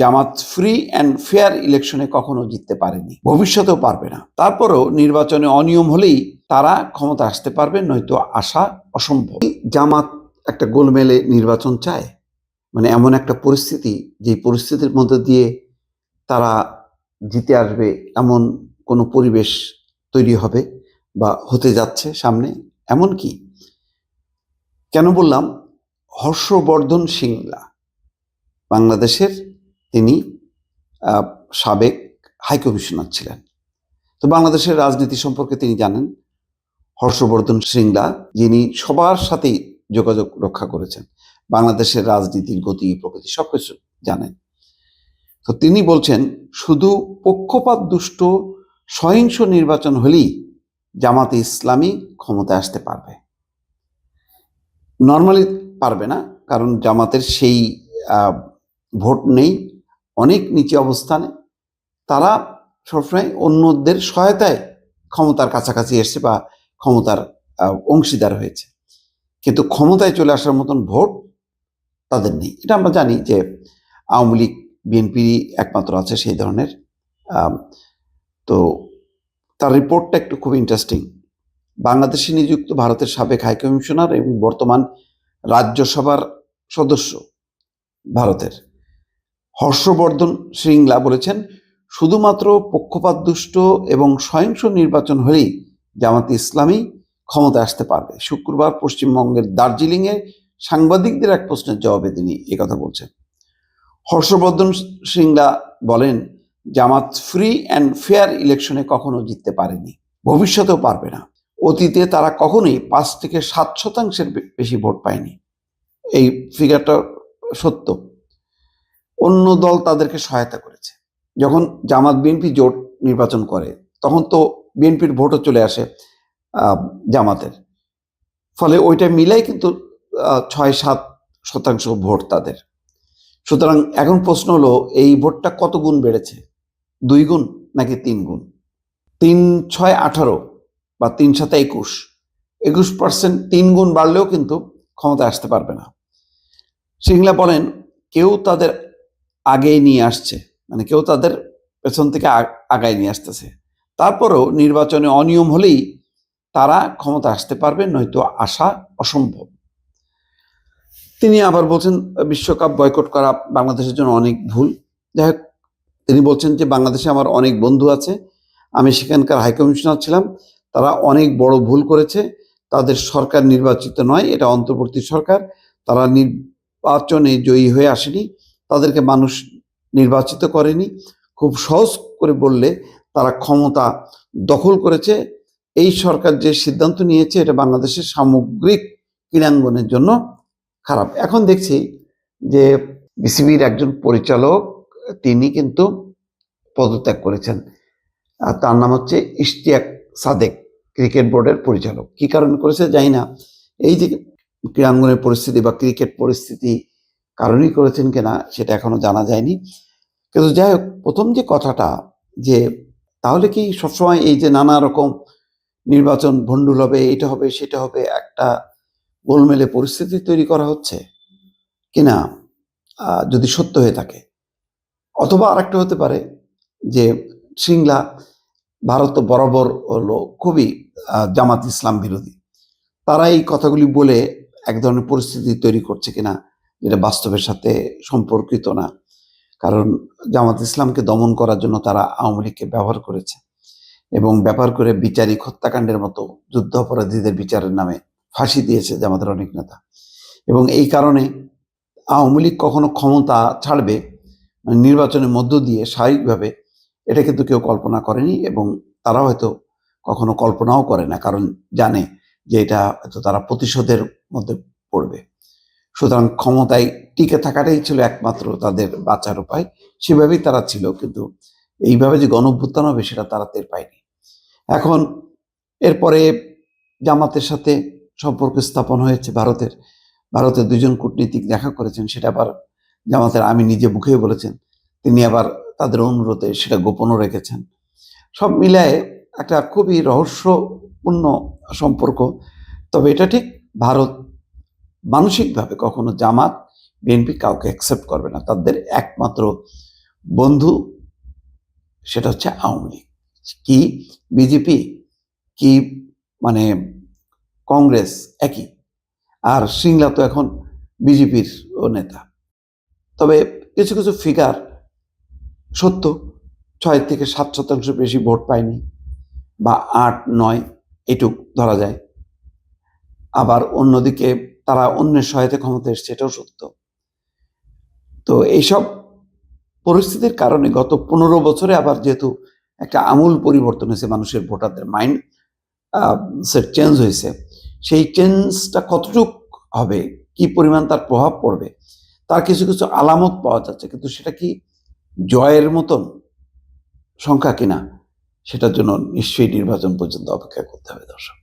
Jamaat free and fair ইলেকশনে কখনো জিততে পারেনি, ভবিষ্যতেও পারবে না। তারপরেও নির্বাচনে অনিয়ম হলেই তারা ক্ষমতা আসতে পারবে, নয়তো আসা অসম্ভব। জামাত একটা গোলমেলে নির্বাচন চায়, মানে এমন একটা পরিস্থিতি, যে পরিস্থিতির মধ্যে দিয়ে তারা জিতে আসবে এমন কোনো পরিবেশ তৈরি হবে বা হতে যাচ্ছে সামনে। এমন কি, কেন বললাম, হর্ষবর্ধন শ্রিংলা বাংলাদেশের, তিনি সাবেক হাইকমিশনার ছিলেন। তো বাংলাদেশের রাজনীতি সম্পর্কে তিনি জানেন। হর্ষবর্ধন শ্রিংলা, যিনি সবার সাথেই যোগাযোগ রক্ষা করেছেন, বাংলাদেশের রাজনীতির গতি প্রকৃতি সবকিছু জানেন। তো তিনি বলছেন, শুধু পক্ষপাত দুষ্ট সহিংস নির্বাচন হলেই জামাতে ইসলামী ক্ষমতায় আসতে পারবে। নর্মালি পারবে না, কারণ জামাতের সেই ভোট নেই, অনেক নিচে অবস্থানে। তারা সবসময় অন্যদের সহায়তায় ক্ষমতার কাছাকাছি এসছে বা ক্ষমতার অংশীদার হয়েছে, কিন্তু ক্ষমতায় চলে আসার মতন ভোট তাদের নেই। এটা আমরা জানি যে আওয়ামী লীগ বিএনপি একমাত্র আছে সেই ধরনের। তো তার রিপোর্টটা একটু খুব ইন্টারেস্টিং। বাংলাদেশে নিযুক্ত ভারতের সাবেক হাইকমিশনার এবং বর্তমান রাজ্যসভার সদস্য ভারতের হর্ষবর্ধন শ্রিংলা বলেছেন, শুধুমাত্র পক্ষপাত দুষ্ট এবং সহিংস নির্বাচন হলেই জামাতে ইসলামী ক্ষমতায় আসতে পারবে। শুক্রবার পশ্চিমবঙ্গের দার্জিলিংয়ে সাংবাদিকদের এক প্রশ্নের জবাবে তিনি একথা বলছেন। হর্ষবর্ধন শ্রিংলা বলেন, জামাত ফ্রি অ্যান্ড ফেয়ার ইলেকশনে কখনো জিততে পারেনি, ভবিষ্যতেও পারবে না। অতীতে তারা কখনোই 5 থেকে 7% বেশি ভোট পায়নি। এই ফিগারটা সত্য। অন্য দল তাদেরকে সহায়তা করেছে। যখন জামাত বিএনপি জোট নির্বাচন করে, তখন তো বিএনপির ভোটও চলে আসে জামাতের, ফলে ওইটা মিলাই কিন্তু 6-7% ভোট তাদের। সুতরাং এখন প্রশ্ন হলো, এই ভোটটা কত গুণ বেড়েছে? 2 গুণ নাকি 3 গুণ? 3-6 18 বা 3-7 21%। 3 গুণ বাড়লেও কিন্তু ক্ষমতায় আসতে পারবে না। শ্রিংলা বলেন, কেউ তাদের আগেই নিয়ে আসছে, মানে কেউ তাদের পেছন থেকে আগায় নিয়ে আসতেছে। তারপরেও নির্বাচনে অনিয়ম হলেই তারা ক্ষমতা আসতে পারবে, নয়তো আসা অসম্ভব। তিনি আবার বলছেন, বিশ্বকাপ বয়কট করা বাংলাদেশের জন্য অনেক ভুল। যাই হোক, তিনি বলছেন যে বাংলাদেশে আমার অনেক বন্ধু আছে, আমি সেখানকার হাইকমিশনার ছিলাম, তারা অনেক বড় ভুল করেছে। তাদের সরকার নির্বাচিত নয়, এটা অন্তর্বর্তী সরকার। তারা নির্বাচনে জয়ী হয়ে আসেনি, তাদেরকে মানুষ নির্বাচিত করেনি। খুব সহজ করে বললে, তারা ক্ষমতা দখল করেছে। এই সরকার যে সিদ্ধান্ত নিয়েছে, এটা বাংলাদেশের সামগ্রিক ক্রীড়াঙ্গনের জন্য খারাপ। এখন দেখছি যে বিসিবির একজন পরিচালক, তিনি কিন্তু পদত্যাগ করেছেন। তার নাম হচ্ছে ইশতিয়াক সাদেক, ক্রিকেট বোর্ডের পরিচালক। কি কারণে করেছে জানি না, এই যে ক্রীড়াঙ্গনের পরিস্থিতি বা ক্রিকেট পরিস্থিতি কারণেই করেছেন কিনা সেটা এখনো জানা যায়নি। কিন্তু যাই হোক, প্রথম যে কথাটা, যে তাহলে কি সবসময় এই যে নানা রকম নির্বাচন ভণ্ডুল হবে, এটা হবে সেটা হবে, একটা গোলমেলে পরিস্থিতি তৈরি করা হচ্ছে কিনা, যদি সত্য হয়ে থাকে। অথবা আরেকটা হতে পারে যে শ্রিংলা, ভারত তো বরাবর হলো খুবই জামাত ইসলাম বিরোধী, তারা এই কথাগুলি বলে এক ধরনের পরিস্থিতি তৈরি করছে কিনা, যেটা বাস্তবের সাথে সম্পর্কিত না। কারণ জামাত ইসলামকে দমন করার জন্য তারা আওয়ামী লীগকে ব্যবহার করেছে, এবং ব্যবহার করে বিচারিক হত্যাকাণ্ডের মতো যুদ্ধ অপরাধীদের বিচারের নামে ফাঁসি দিয়েছে জামাতের অনেক নেতা। এবং এই কারণে আওয়ামী লীগ কখনো ক্ষমতা ছাড়বে মানে নির্বাচনের মধ্য দিয়ে স্বাভাবিকভাবে, এটা কিন্তু কেউ কল্পনা করেনি, এবং তারা হয়তো কখনো কল্পনাও করে না, কারণ জানে যে এটা হয়তো তারা প্রতিশোধের মধ্যে পড়বে। সুতরাং ক্ষমতায় টিকে থাকাটাই ছিল একমাত্র তাদের বাঁচার উপায়, সেভাবেই তারা ছিল। কিন্তু এইভাবে যে গণঅভ্যুত্থান হবে, সেটা তারা টের পায়নি। এখন এরপরে জামাতের সাথে সম্পর্ক স্থাপন হয়েছে ভারতের 2 জন কূটনীতিক দেখা করেছেন, সেটা আবার জামাতের আমি নিজে মুখেই বলেছেন। তিনি আবার তাদের অনুরোধে সেটা গোপনও রেখেছেন। সব মিলায়ে একটা খুবই রহস্যপূর্ণ সম্পর্ক। তবে এটা ঠিক, ভারত মানসিকভাবে কখনো জামাত বিএনপি কাউকে অ্যাকসেপ্ট করবে না। তাদের একমাত্র বন্ধু সেটা হচ্ছে আওয়ামী লীগ, কি বিজেপি কি মানে কংগ্রেস একই। আর সিংলা তো এখন বিজেপির নেতা। তবে কিছু কিছু ফিগার সত্য, 6 থেকে 7% বেশি ভোট পায়নি, বা 8-9 এটুক ধরা যায়। আবার অন্যদিকে তারা অন্যের সহায়তা ক্ষমতা এসছে, এটাও সত্য। তো এইসব পরিস্থিতির কারণে গত 15 বছরে আবার যেহেতু একটা আমূল পরিবর্তন হয়েছে, মানুষের ভোটারদের মাইন্ড সেট চেঞ্জ হয়েছে, সেই চেঞ্জটা কতটুক হবে, কি পরিমাণ তার প্রভাব পড়বে, তার কিছু কিছু আলামত পাওয়া যাচ্ছে। কিন্তু সেটা কি জয়ের মতন সংখ্যা কিনা, সেটার জন্য নিশ্চয়ই নির্বাচন পর্যন্ত অপেক্ষা করতে হবে দর্শক।